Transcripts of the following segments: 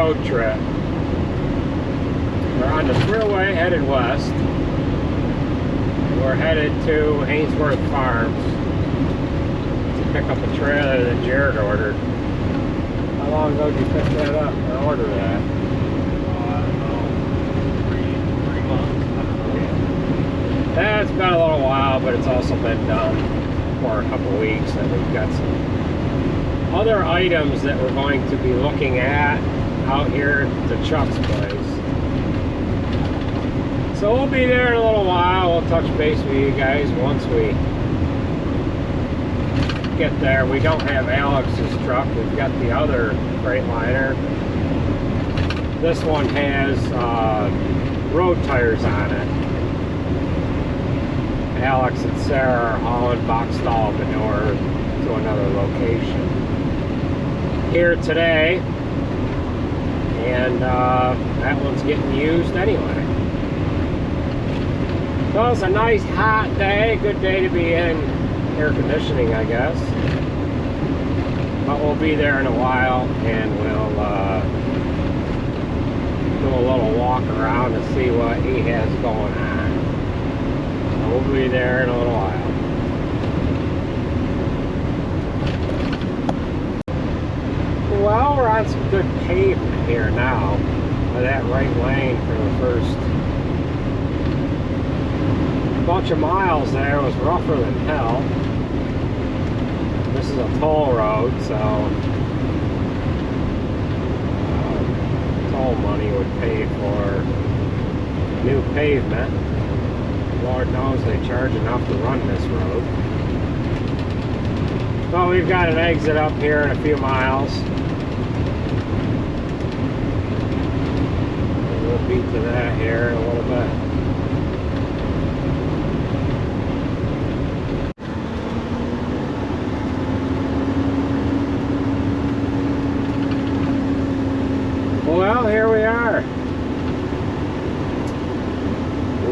road trip. We're on the thruway headed west. We're headed to Hainsworth Farms to pick up a trailer that Jared ordered. How long ago did you pick that up or order that? I don't know, three months. Yeah. That's been a little while, but it's also been done for a couple weeks, and we've got some other items that we're going to be looking at out here to Chuck's place. So we'll be there in a little while. We'll touch base with you guys once we get there. We don't have Alex's truck. We've got the other Freightliner. This one has road tires on it. Alex and Sarah are hauling box stall manure to another location here today, and that one's getting used anyway. So it's a nice hot day, good day to be in air conditioning, I guess. But we'll be there in a while, and we'll do a little walk around to see what he has going on. So we'll be there in a little while. Well, we're on some good pavement here now. That right lane for the first bunch of miles there was rougher than hell. This is a toll road, so toll money would pay for new pavement. Lord knows they charge enough to run this road. So we've got an exit up here in a few miles. We'll beat to that here in a little bit. Well, here we are.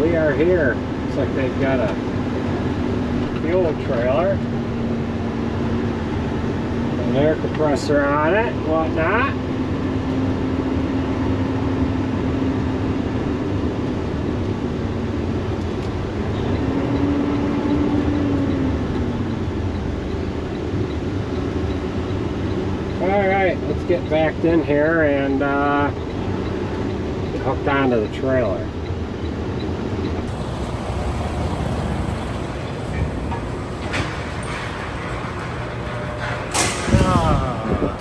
We are here. Looks like they've got a fuel trailer, an air compressor on it, and whatnot. Alright, let's get backed in here and get hooked onto the trailer.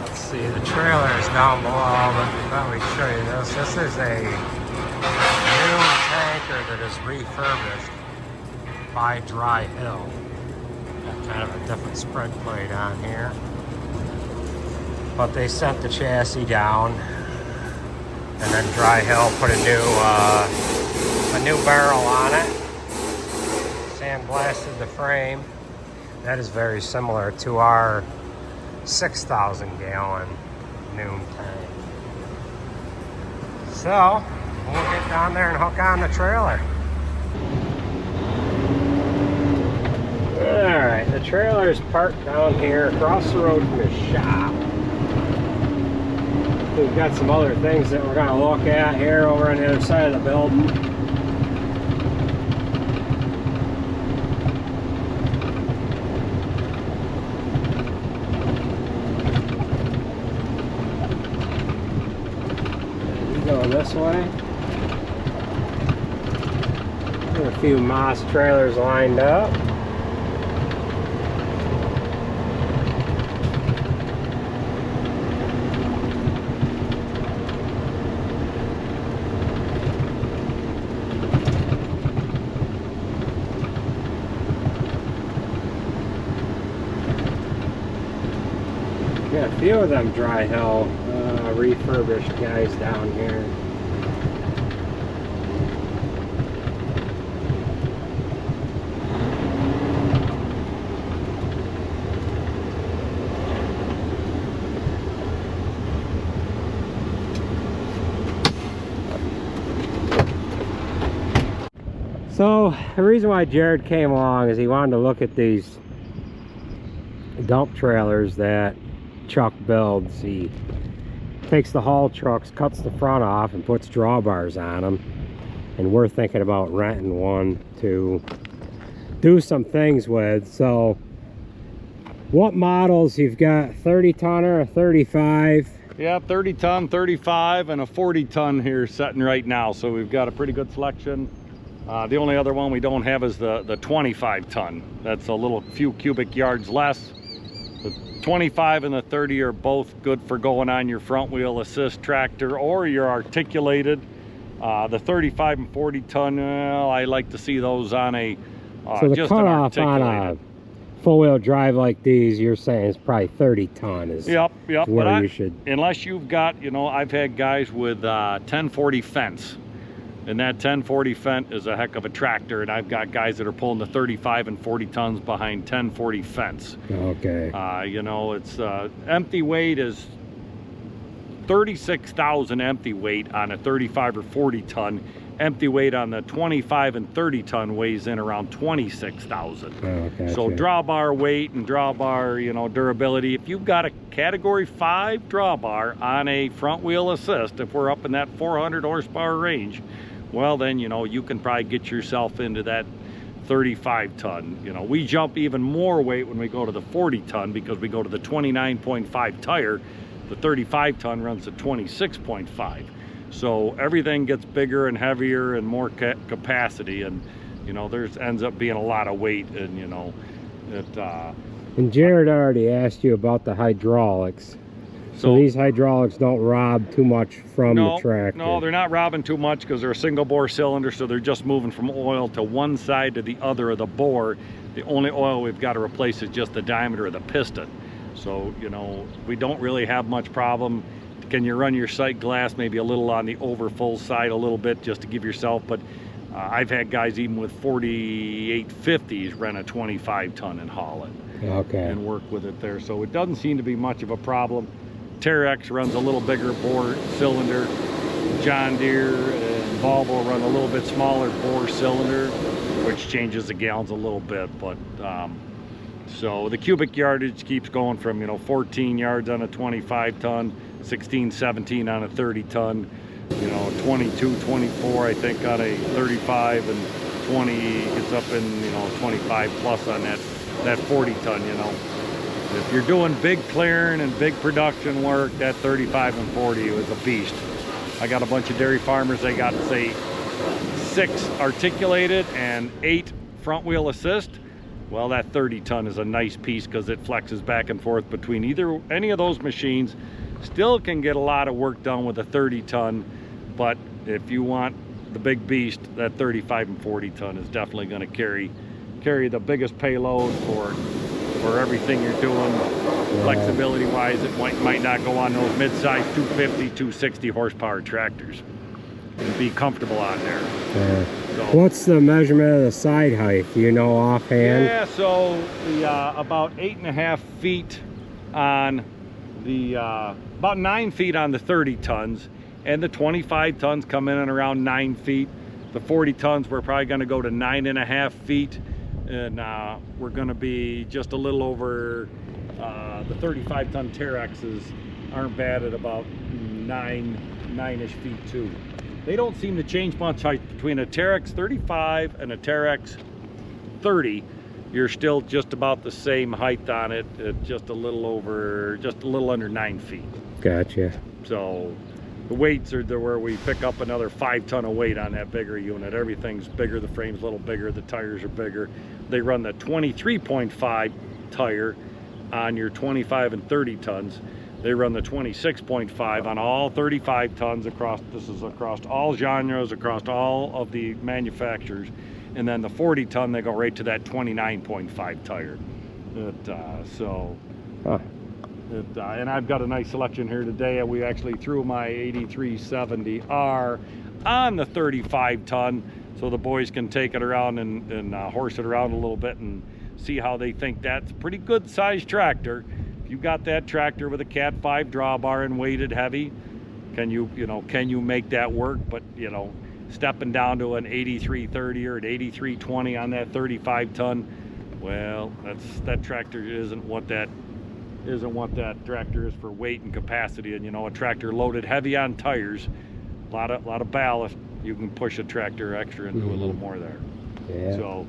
Let's see, the trailer is down below, but I thought we'd show you this. This is a new tanker that is refurbished by Dry Hill. Got kind of a different spread plate on here. But they sent the chassis down, and then Dry Hill put a new barrel on it, sandblasted the frame. That is very similar to our 6,000 gallon Noon tank. So we'll get down there and hook on the trailer. Alright, the trailer is parked down here across the road from the shop. We've got some other things that we're going to look at here over on the other side of the building. We go this way. There are a few Moss trailers lined up. Got a few of them Dry Hill refurbished guys down here. So the reason why Jared came along is he wanted to look at these dump trailers that Chuck builds. He takes the haul trucks, cuts the front off, and puts drawbars on them. And we're thinking about renting one to do some things with. So what models you've got? 30 tonner, a 35? Yeah, 30 ton, 35, and a 40 ton here sitting right now. So we've got a pretty good selection. The only other one we don't have is the 25 ton. That's a little few cubic yards less. The 25 and the 30 are both good for going on your front wheel assist tractor or your articulated. The 35 and 40 ton, well, I like to see those on a so the just an cutoff on a four-wheel drive like these, you're saying is probably 30 ton is yep. where you should. Unless you've got, you know, I've had guys with 1040 fence, and that 1040 fence is a heck of a tractor, and I've got guys that are pulling the 35 and 40 tons behind 1040 fence. Okay. You know, it's empty weight is 36,000 empty weight on a 35 or 40 ton. Empty weight on the 25 and 30 ton weighs in around 26,000. Oh, gotcha. So drawbar weight and drawbar, you know, durability. If you've got a category 5 drawbar on a front wheel assist, if we're up in that 400 horsepower range, well then, you know, you can probably get yourself into that 35 ton. You know, we jump even more weight when we go to the 40 ton because we go to the 29.5 tire. The 35 ton runs at 26.5. So everything gets bigger and heavier and more capacity, and you know, there's ends up being a lot of weight, and you know, it. And Jared already asked you about the hydraulics. So these hydraulics don't rob too much from the tractor. No, they're not robbing too much because they're a single bore cylinder, so they're just moving from oil to one side to the other of the bore. The only oil we've got to replace is just the diameter of the piston. So, you know, we don't really have much problem. Can you run your sight glass maybe a little on the over full side a little bit just to give yourself, but I've had guys even with 4850s rent a 25 ton and haul it. Okay. And work with it there. So it doesn't seem to be much of a problem. Terex runs a little bigger bore cylinder. John Deere and Volvo run a little bit smaller bore cylinder, which changes the gallons a little bit, but so the cubic yardage keeps going from, you know, 14 yards on a 25 ton, 16, 17 on a 30 ton, you know, 22, 24, I think on a 35, and 20 gets up in, you know, 25 plus on that 40 ton, you know. If you're doing big clearing and big production work, that 35 and 40 was a beast. I got a bunch of dairy farmers, they got, say, 6 articulated and 8 front wheel assist. Well, that 30 ton is a nice piece because it flexes back and forth between any of those machines. Still can get a lot of work done with a 30 ton, but if you want the big beast, that 35 and 40 ton is definitely going to carry the biggest payload for everything you're doing. Flexibility wise, it might not go on those mid-size 250, 260 horsepower tractors and be comfortable on there. So, what's the measurement of the side height? Do you know offhand? Yeah, so the about 8.5 feet on the about 9 feet on the 30 tons, and the 25 tons come in at around 9 feet. The 40 tons we're probably going to go to 9.5 feet, and we're going to be just a little over. The 35 ton Terexes aren't bad at about 9-ish feet too. They don't seem to change much height between a Terex 35 and a Terex 30. You're still just about the same height on it, just a little under 9 feet. Gotcha. So the weights are where we pick up another 5 ton of weight on that bigger unit. Everything's bigger, the frame's a little bigger, the tires are bigger. They run the 23.5 tire on your 25 and 30 tons. They run the 26.5 on all 35 tons across all genres, across all of the manufacturers. And then the 40 ton, they go right to that 29.5 tire. And I've got a nice selection here today. We actually threw my 8370R on the 35 ton so the boys can take it around and horse it around a little bit and see how they think. That's a pretty good sized tractor. If you got that tractor with a Cat 5 drawbar and weighted heavy, can you make that work? But you know, stepping down to an 8330 or an 8320 on that 35 ton, well, that tractor isn't what that isn't what that tractor is for weight and capacity. And you know, a tractor loaded heavy on tires, a lot of ballast, you can push a tractor extra and do a little more there. Yeah. So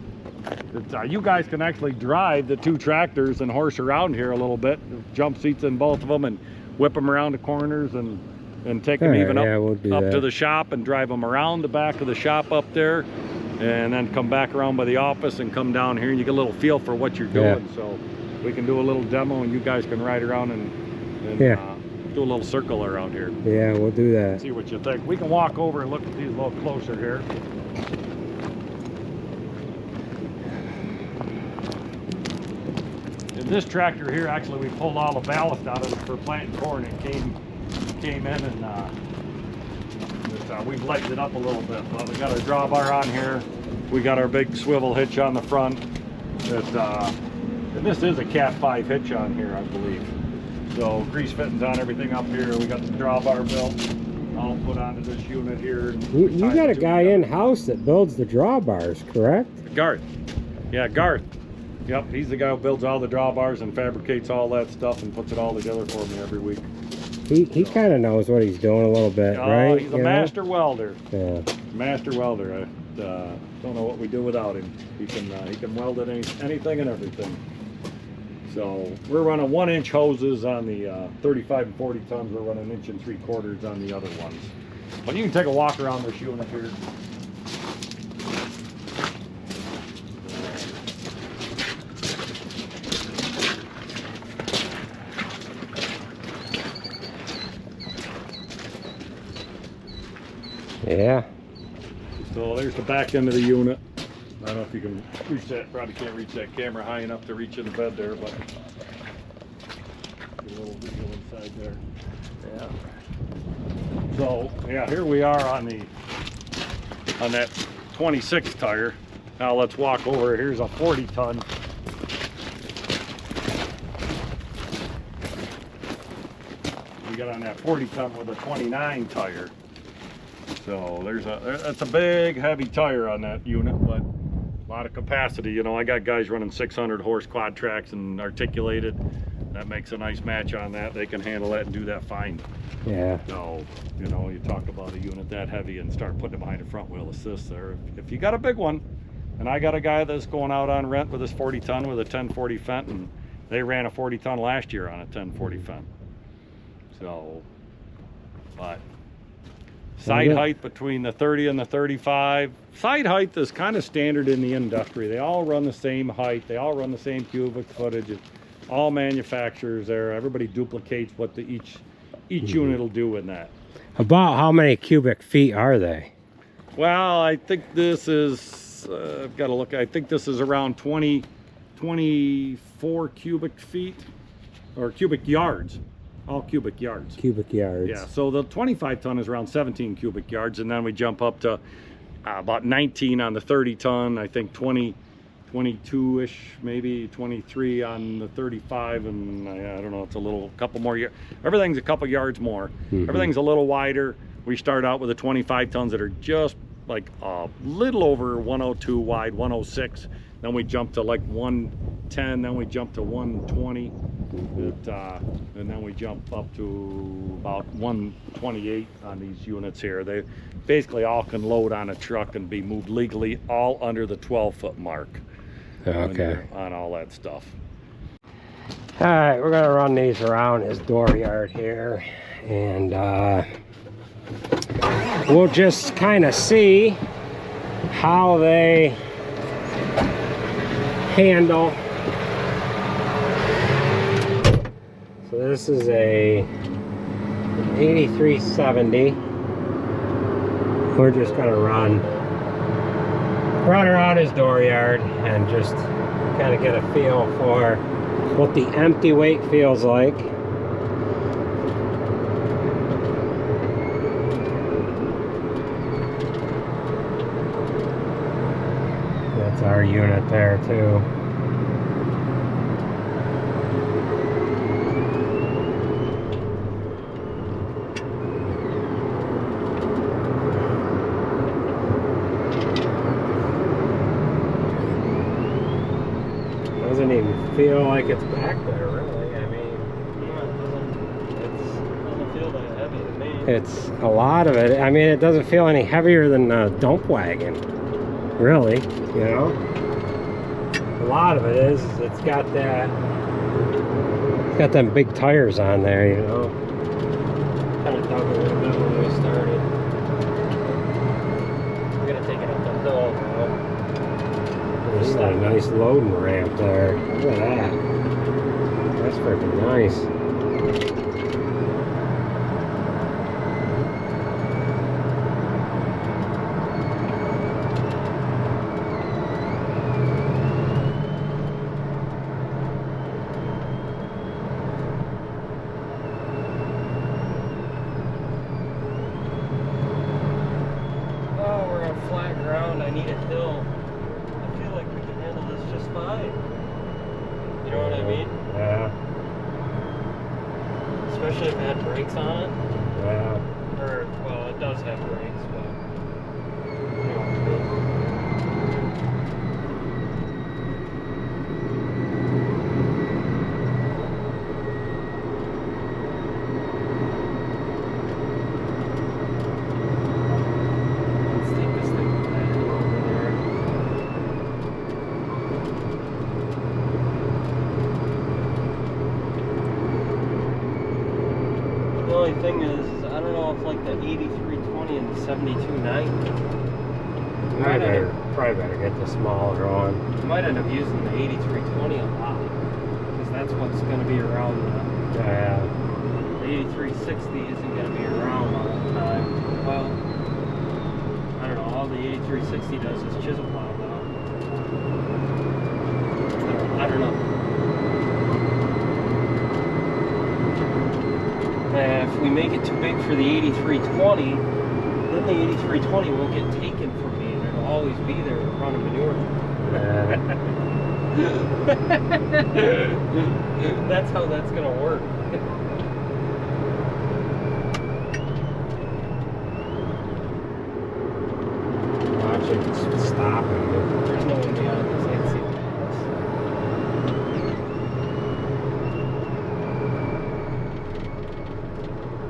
you guys can actually drive the two tractors and horse around here a little bit, jump seats in both of them and whip them around the corners and take them even up to the shop and drive them around the back of the shop up there, and then come back around by the office and come down here, and you get a little feel for what you're doing. So we can do a little demo and you guys can ride around and do a little circle around here. Yeah, we'll do that. See what you think. We can walk over and look at these a little closer here. In this tractor here, actually, we pulled all the ballast out of it for planting corn. It came in and we've lightened it up a little bit. But we got our drawbar on here. We got our big swivel hitch on the front. And this is a Cat 5 hitch on here, I believe. So grease fittings on everything up here. We got the drawbar built, all put onto this unit here. You got a guy in-house that builds the drawbars, correct? Garth. Yeah, Garth. Yep, he's the guy who builds all the drawbars and fabricates all that stuff and puts it all together for me every week. He kind of knows what he's doing a little bit, right? He's a master welder. Yeah. Master welder. I don't know what we do without him. He can weld at anything and everything. So we're running 1-inch hoses on the 35 and 40 tons. We're running 1 3/4 on the other ones. But you can take a walk around this unit here. Yeah. So there's the back end of the unit. I don't know if you can reach that. Probably can't reach that camera high enough to reach in the bed there, but get a little visual inside there. Yeah. So yeah, here we are on that 26 tire. Now let's walk over. Here's a 40 ton. We got on that 40 ton with a 29 tire. So that's a big heavy tire on that unit, but a lot of capacity. You know, I got guys running 600 horse quad tracks and articulated. That makes a nice match on that. They can handle that and do that fine. Yeah. So, you know, you talk about a unit that heavy and start putting it behind a front wheel assist there. If you got a big one, and I got a guy that's going out on rent with his 40 ton with a 1040 Fendt, and they ran a 40 ton last year on a 1040 Fendt. So, but side height between the 30 and the 35. Side height is kind of standard in the industry. They all run the same height. They all run the same cubic footage. All manufacturers there. Everybody duplicates what each unit will do in that. About how many cubic feet are they? Well, I think this is, I've got to look, I think this is around 24 cubic feet, or cubic yards. All cubic yards. Cubic yards. Yeah, so the 25 ton is around 17 cubic yards, and then we jump up to about 19 on the 30 ton, I think 22-ish, maybe 23 on the 35, and I don't know, it's a couple more yards. Everything's a couple yards more. Everything's a little wider. We start out with the 25 tons that are just like a little over 102 wide, 106. Then we jump to like 110, then we jump to 120, and then we jump up to about 128 on these units here. They basically all can load on a truck and be moved legally, all under the 12-foot mark. Okay. On all that stuff. All right, we're gonna run these around his dooryard here, and we'll just kind of see how they handle. So this is a 8370. We're just gonna run around his dooryard and just kind of get a feel for what the empty weight feels like. That's our unit there too. Doesn't even feel like it's back there, really. I mean, that heavy to me. It's a lot of it. I mean, it doesn't feel any heavier than a dump wagon, really, you know? A lot of it is, it's got that, it's got them big tires on there, you know? Kind of dug a little bit when we started. We're gonna take it up the hill now. There's a nice loading ramp there. Look at that. That's freaking nice. I need a hill. I feel like we can handle this just fine. You know what I mean? Yeah. Especially if it had brakes on it. Yeah. Or, well, it does have brakes, but you know what I mean. The only thing is, I don't know if like the 8320 and the 7290. Probably better get the smaller one. You might end up using the 8320 a lot, because that's what's going to be around the... Yeah. The 8360 isn't going to be around all the time. Well, I don't know, all the 8360 does is chisel plow though. I don't know. If we make it too big for the 8320, then the 8320 won't get taken from me, and it'll always be there to run a manure. That's how that's gonna work. Watch it stop. There's no one behind this. I can see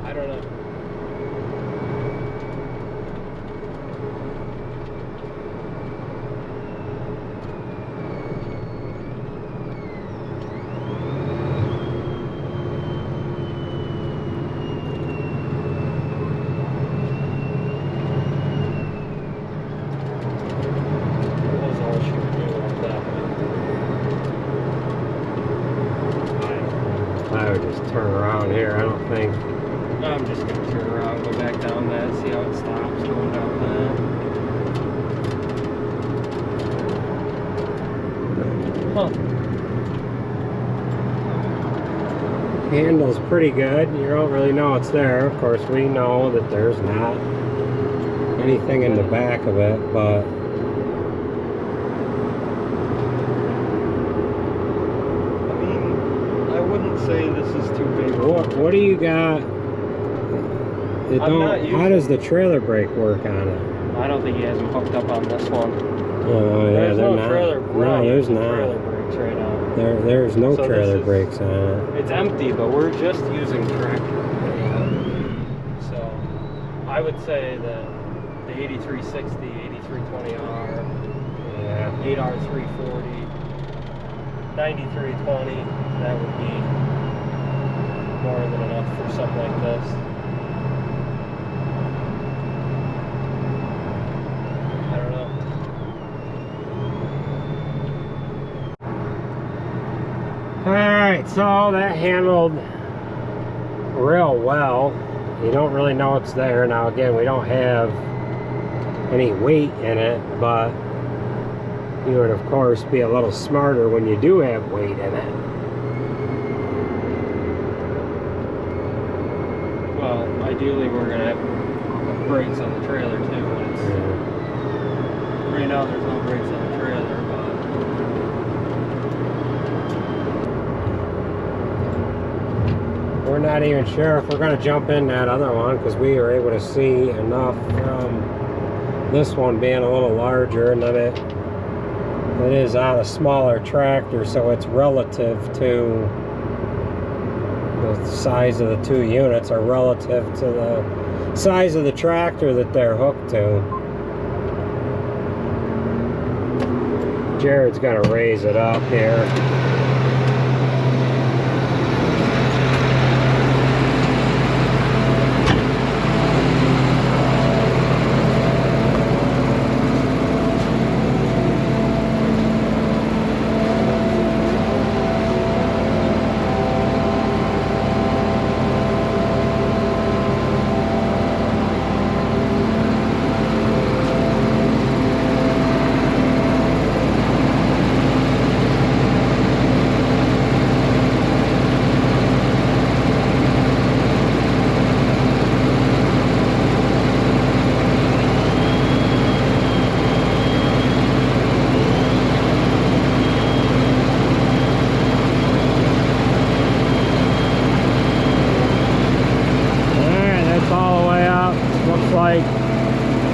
I don't know. What was all she would do like that? I would just turn around here. I don't think. I'm just gonna turn around, go back down that, see how it stops going down that. Huh. Handle's pretty good. You don't really know it's there. Of course, we know that there's not anything in the back of it, but I mean, I wouldn't say this is too big. what do you got? It I'm not don't. How does the trailer brake work on it? I don't think he has them hooked up on this one. Oh yeah, There's they're no not. trailer. No, there's not. Trailer brakes right now. There's no So trailer this is- brakes on it. It's empty, but we're just using tractor. So I would say that the 8360, 8320R, Yeah. 8R340, 9320, that would be more than enough for something like this. I don't know. Alright, so that handled real well. You don't really know it's there. Now again, we don't have any weight in it, but you would of course be a little smarter when you do have weight in it. Well, ideally we're going to have brakes on the trailer too. When it's, right now there's no brakes on the trailer, but We're not even sure if we're going to jump in that other one because we were able to see enough from this one being a little larger, and then it is on a smaller tractor, so it's relative to the size of the two units are relative to the size of the tractor that they're hooked to. Jared's gonna raise it up here.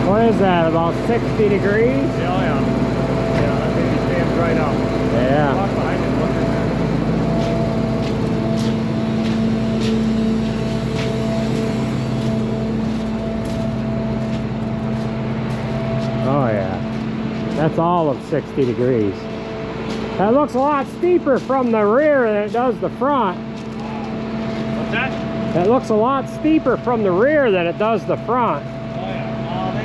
What is that, about 60 degrees? Yeah, yeah. Yeah, that baby stands right up. Yeah. Walk behind it, look at Oh yeah. That's all of 60 degrees. That looks a lot steeper from the rear than it does the front. What's that? It looks a lot steeper from the rear than it does the front.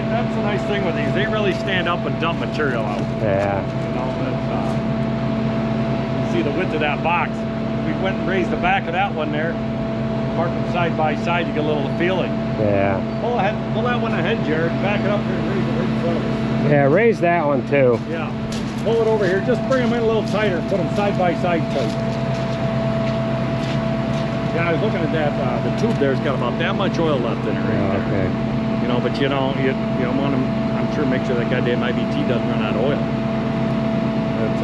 That's the nice thing with these. They really stand up and dump material out. Yeah. You know, see the width of that box. If we went and raised the back of that one there, park them side by side, you get a little feeling. Yeah. Pull that one ahead, Jared. Back it up here and raise it right in front of us. Yeah, raise that one too. Yeah. Pull it over here. Just bring them in a little tighter. Put them side by side tight. Yeah, I was looking at that. The tube there's got about that much oil left in it right there. Okay. You know, but you want to, I'm sure, make sure that goddamn IBT doesn't run out of oil. But,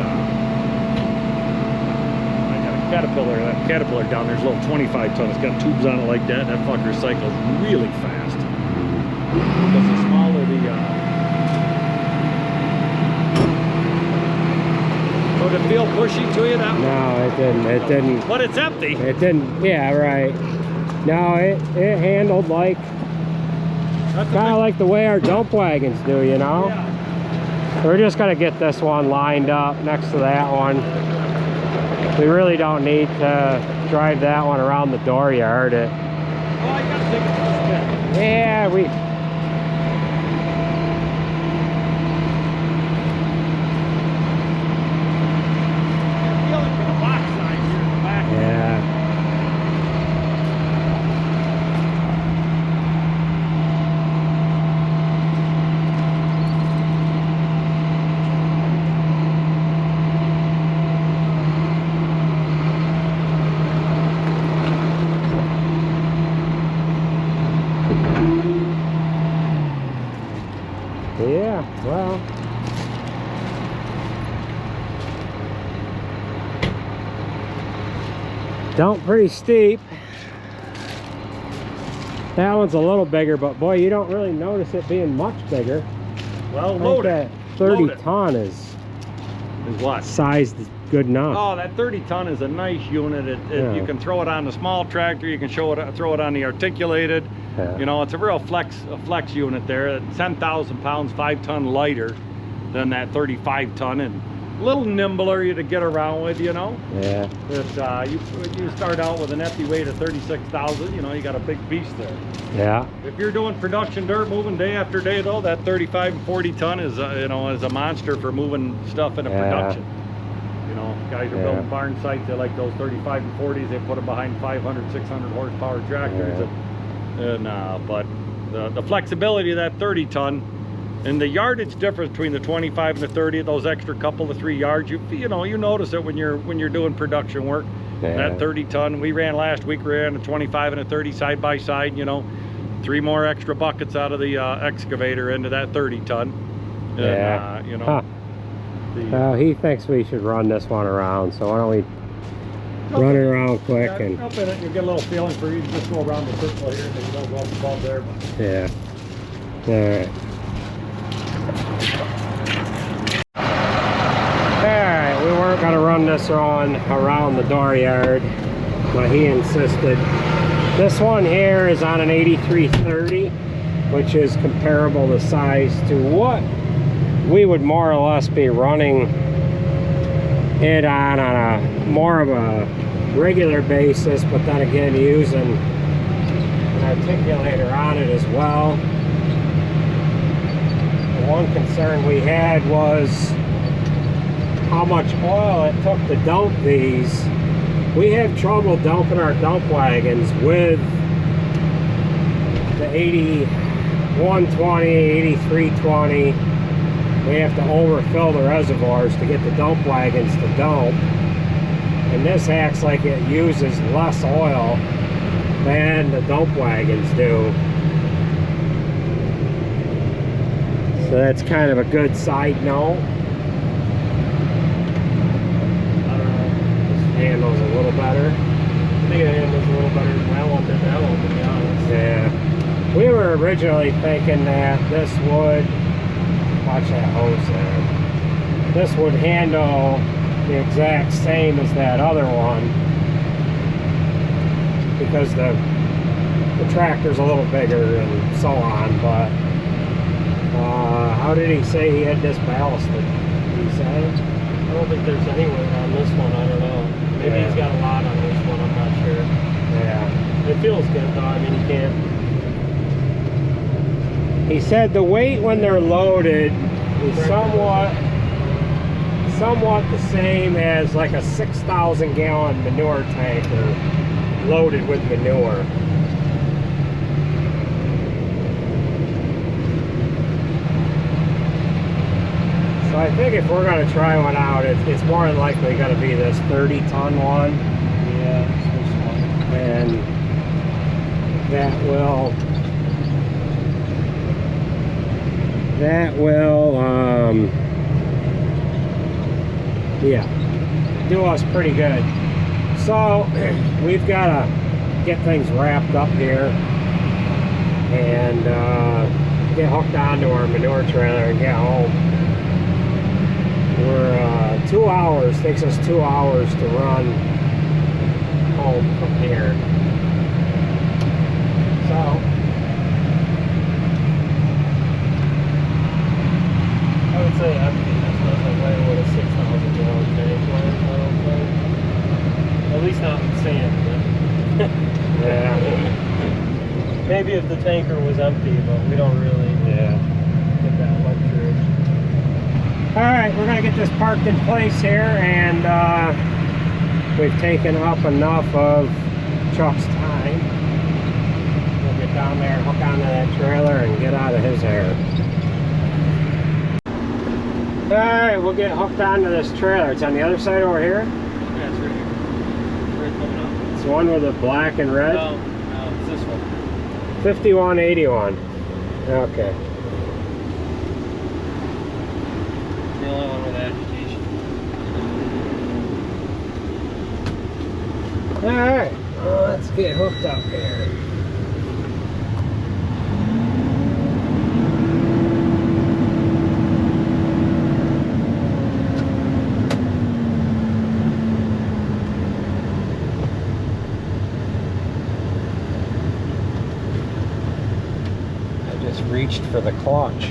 I got a Caterpillar, that Caterpillar down there's a little 25 ton. It's got tubes on it like that. That fucker cycles really fast. Because the smaller the, so did it feel pushy to you, that one? No, it didn't. It didn't. But it's empty. It didn't. Yeah, right. No, it handled like, kind of like the way our dump wagons do, you know? Yeah. We're just gonna get this one lined up next to that one. We really don't need to drive that one around the dooryard. Oh, I gotta take it for a spin. Yeah, we... Feel it for the box side here in the back. Yeah. Yeah, well, dump pretty steep. That one's a little bigger, but boy, you don't really notice it being much bigger. Well, I think load that it. 30 Load it. ton is what? sized good enough. Oh, that 30 ton is a nice unit. Yeah. You can throw it on the small tractor. You can throw it on the articulated. Yeah. You know, it's a real flex unit there. 10,000 pounds, 5 ton lighter than that 35 ton, and a little nimbler to get around with. You know. Yeah. But you start out with an empty weight of 36,000. You know, you got a big beast there. Yeah. If you're doing production dirt moving day after day, though, that 35 and 40 ton is is a monster for moving stuff into production. You know, guys are building barn sites. They like those 35 and 40s. They put them behind 500, 600 horsepower tractors. But the flexibility of that 30 ton and the yardage difference between the 25 and the 30, those extra couple of 3 yards, you notice it when you're doing production work. Yeah. That 30 ton, we ran last week. We ran a 25 and a 30 side by side. You know, 3 more extra buckets out of the excavator into that 30 ton. And, Yeah. you know. Huh. Well, he thinks we should run this one around, so why don't we run it around quick and... Up in it, you get a little feeling for you. Just go around the circle here and you don't go up above there. But. Yeah. Alright. Alright, we weren't going to run this on around the dooryard. but he insisted. This one here is on an 8330, which is comparable to size to what we would more or less be running it on a more of a regular basis, but then again using an articulator on it as well. The one concern we had was how much oil it took to dump these. We have trouble dumping our dump wagons with the 8120, 8320. We have to overfill the reservoirs to get the dump wagons to dump. And this acts like it uses less oil than the dump wagons do. So that's kind of a good side note. This handles a little better. I think it handles a little better than that one, to be honest. Yeah. We were originally thinking that this would, watch that hose there, this would handle the exact same as that other one, because the tractor's a little bigger and so on, but how did he say he had this ballasted? Did he say? I don't think there's any weight on this one, I don't know. Maybe he's got a lot on this one, I'm not sure. Yeah. It feels good though, I mean you can't. He said the weight when they're loaded is somewhat the same as like a 6,000 gallon manure tanker loaded with manure. So I think if we're going to try one out, it's more than likely going to be this 30-ton one. Yeah, this one. And that will yeah, do us pretty good. So we've got to get things wrapped up here and get hooked onto our manure trailer and get home. We're 2 hours, takes us 2 hours to run home from here. So I would say empty. That's not the way with a 6,000 gallon tank was, I don't think. At least not with sand. yeah. Maybe if the tanker was empty, but we don't really get that luxury. Alright, we're going to get this parked in place here, and we've taken up enough of Chuck's time. We'll get down there, hook onto that trailer, and get out of his hair. Alright, we'll get hooked onto this trailer. It's on the other side over here. Yeah, it's right here. Right coming up. It's the one with the black and red? No, it's this one. 5181. Okay. The only one with agitation. Alright, well, let's get hooked up here. Reached for the clutch.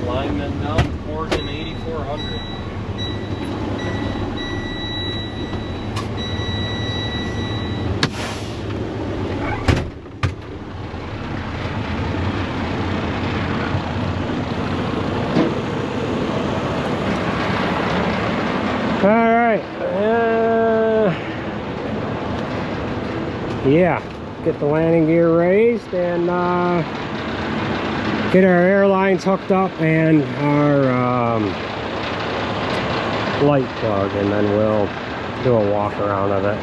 Alignment down, Oregon 8400. Alright, yeah, get the landing gear raised and get our airlines hooked up and our light plug, and then we'll do a walk around of it.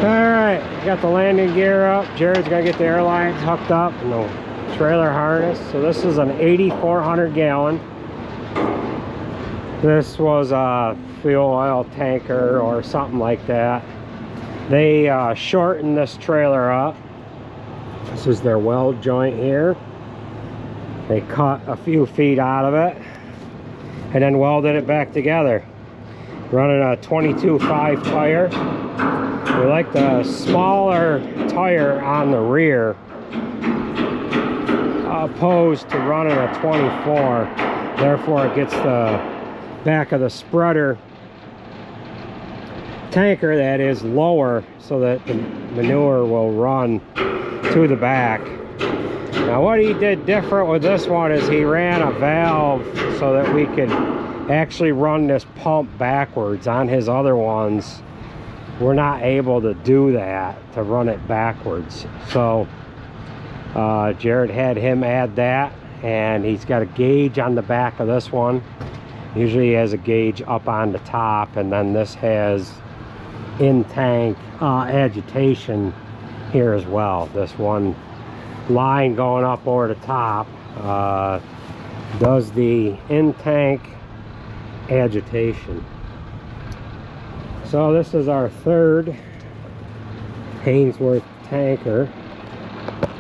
Alright, got the landing gear up. Jared's gonna get the airlines hooked up and the trailer harness. So this is an 8,400 gallon. This was a fuel oil tanker or something like that. They shortened this trailer up This is their weld joint here. They cut a few feet out of it and then welded it back together. Running a 22.5 tire. We like the smaller tire on the rear opposed to running a 24. Therefore it gets the back of the spreader tanker, that is, lower, so that the manure will run to the back. Now what he did different with this one is he ran a valve so that we could actually run this pump backwards. On his other ones we're not able to do that, to run it backwards. So Jared had him add that, and he's got a gauge on the back of this one. Usually he has a gauge up on the top, and then this has in-tank agitation here as well. This one line going up over the top does the in-tank agitation. So this is our third Hainsworth tanker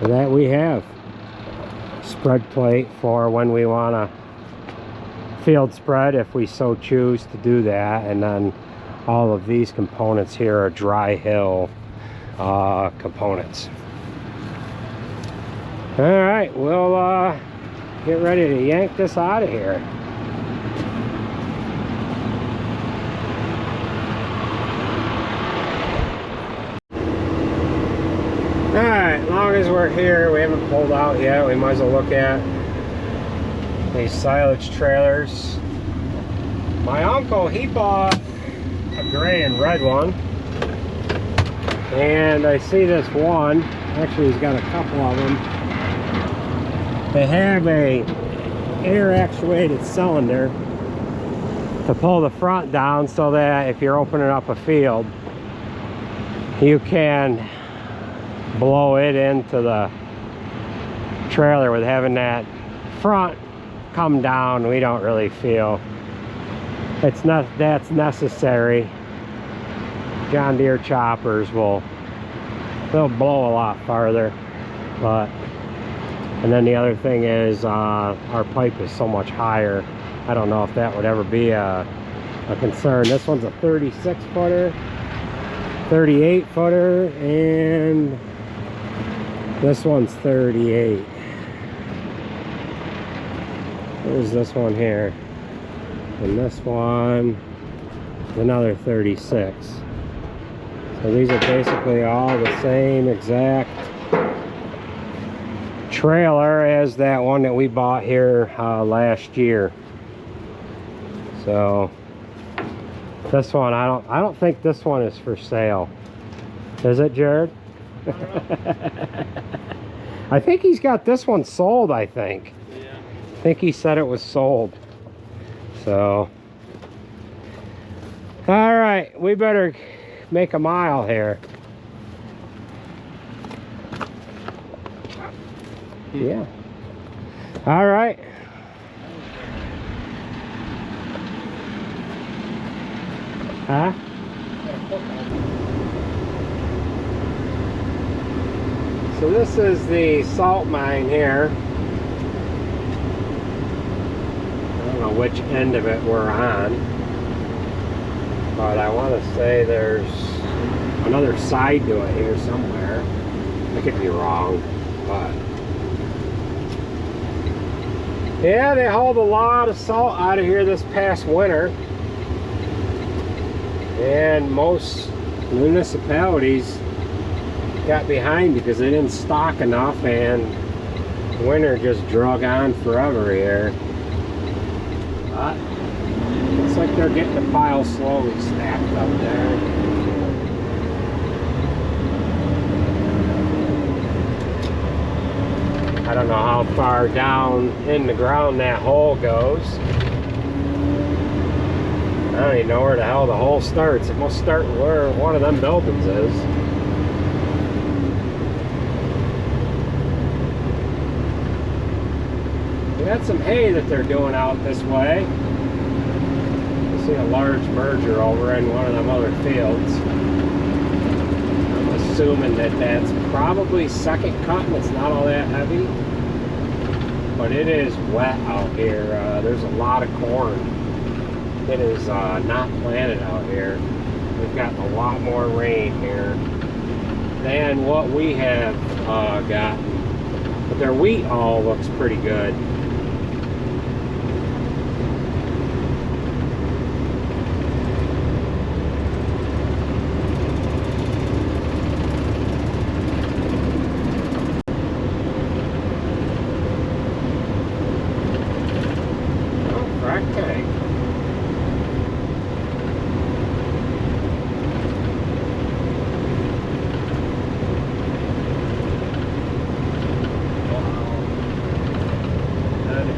that we have. Spread plate for when we want to field spread, if we so choose to do that, and then all of these components here are dry hill components. All right, we'll get ready to yank this out of here. Alright, as long as we're here, we haven't pulled out yet, we might as well look at these silage trailers. My uncle, he bought a gray and red one, and I see this one, actually he's got a couple of them. They have a air actuated cylinder to pull the front down, so that if you're opening up a field, you can blow it into the trailer. With having that front come down, we don't really feel it's not that's necessary. John Deere choppers they'll blow a lot farther, but and then the other thing is our pipe is so much higher. I don't know if that would ever be a concern. This one's a 36 footer, 38 footer, and this one's 38. There's this one here, and this one another 36. So these are basically all the same exact trailer as that one that we bought here last year. So this one, I don't think this one is for sale. Is it, Jared? I think he's got this one sold, I think. Yeah. I think he said it was sold. So all right, we better make a mile here. Yeah. All right. Huh? So this is the salt mine here. I don't know which end of it we're on, but I want to say there's another side to it here somewhere. I could be wrong, but yeah, they hauled a lot of salt out of here this past winter, and most municipalities got behind because they didn't stock enough, and winter just drug on forever here. But looks like they're getting the pile slowly stacked up there. I don't know how far down in the ground that hole goes. I don't even know where the hell the hole starts. It must start where one of them buildings is. We got some hay that they're doing out this way. I see a large merger over in one of them other fields. I'm assuming that that's probably second cut and it's not all that heavy. But it is wet out here. There's a lot of corn. It is not planted out here. We've gotten a lot more rain here than what we have gotten. But their wheat all looks pretty good.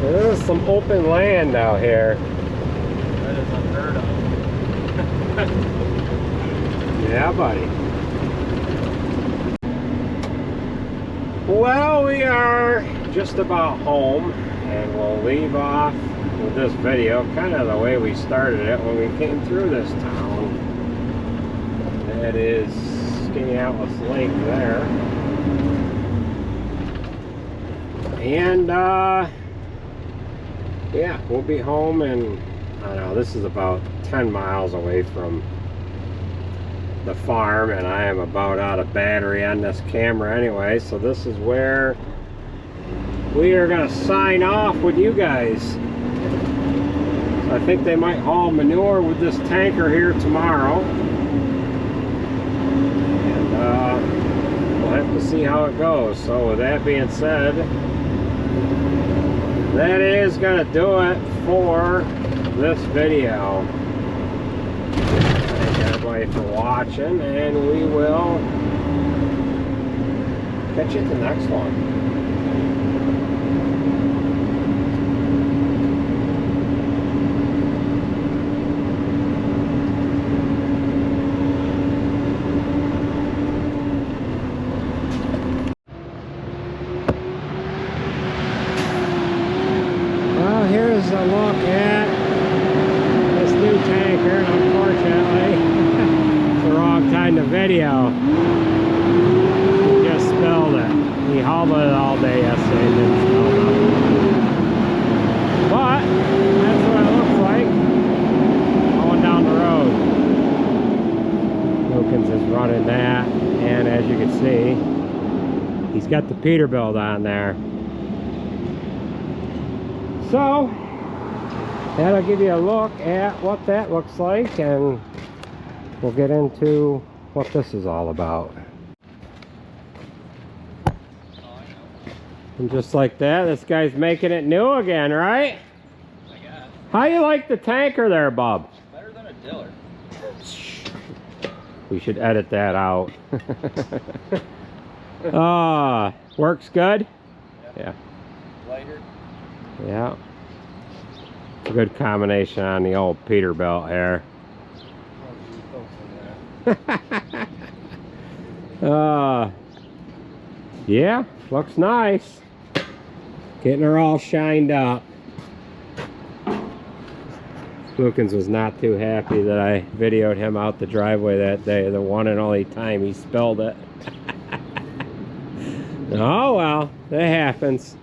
There's some open land out here. That is unheard of. Yeah, buddy. Well, we are just about home, and we'll leave off with this video kind of the way we started it when we came through this town. That is Skaneatlas Lake there. And yeah, we'll be home, and I don't know, this is about 10 miles away from the farm, and I am about out of battery on this camera anyway, so this is where we are going to sign off with you guys. So I think they might haul manure with this tanker here tomorrow, and we'll have to see how it goes. So with that being said, that is going to do it for this video. Thank everybody for watching, and we will catch you at the next one. Here's a look at this new tanker, and unfortunately it's the wrong time to video. He just spilled it. He hauled it all day yesterday and didn't spill nothing. But that's what it looks like going down the road. Wilkins is running that, and as you can see, he's got the Peterbilt on there. So that'll give you a look at what that looks like, and we'll get into what this is all about. And just like that, this guy's making it new again, right? I guess. How you like the tanker there, bub? Better than a diller. We should edit that out. Works good? Yeah. Lighter. Yeah. It's a good combination on the old Peterbilt here. Yeah, looks nice. Getting her all shined up. Wilkins was not too happy that I videoed him out the driveway that day, the one and only time he spilled it. Oh well, that happens.